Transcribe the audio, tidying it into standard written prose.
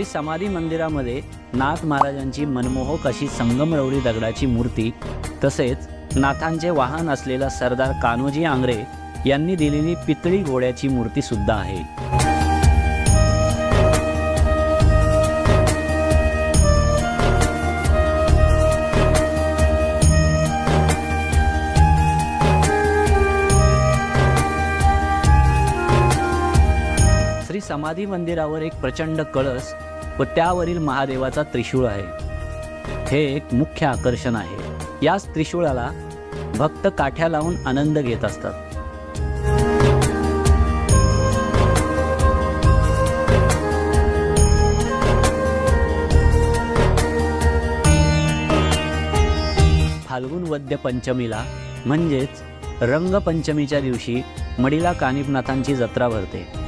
श्री समाधी मंदिरामध्ये नाथ महाराजांची मनमोहक अशी संगमरवरी दगडाची मूर्ती, तसेच नाथांचे वाहन असलेला सरदार कान्होजी आंग्रे यांनी दिलेली पितळी घोड्याची मूर्ती सुद्धा आहे. श्री समाधी मंदिरावर एक प्रचंड कळस व त्यावरील महादेवाचा त्रिशूळ आहे. हे एक मुख्य आकर्षण आहे. याच त्रिशूळाला भक्त काठ्या लावून आनंद घेत असतात. फाल्गुन वद्य पंचमीला म्हणजेच रंगपंचमीच्या दिवशी मडीला कानिफनाथांची जत्रा भरते.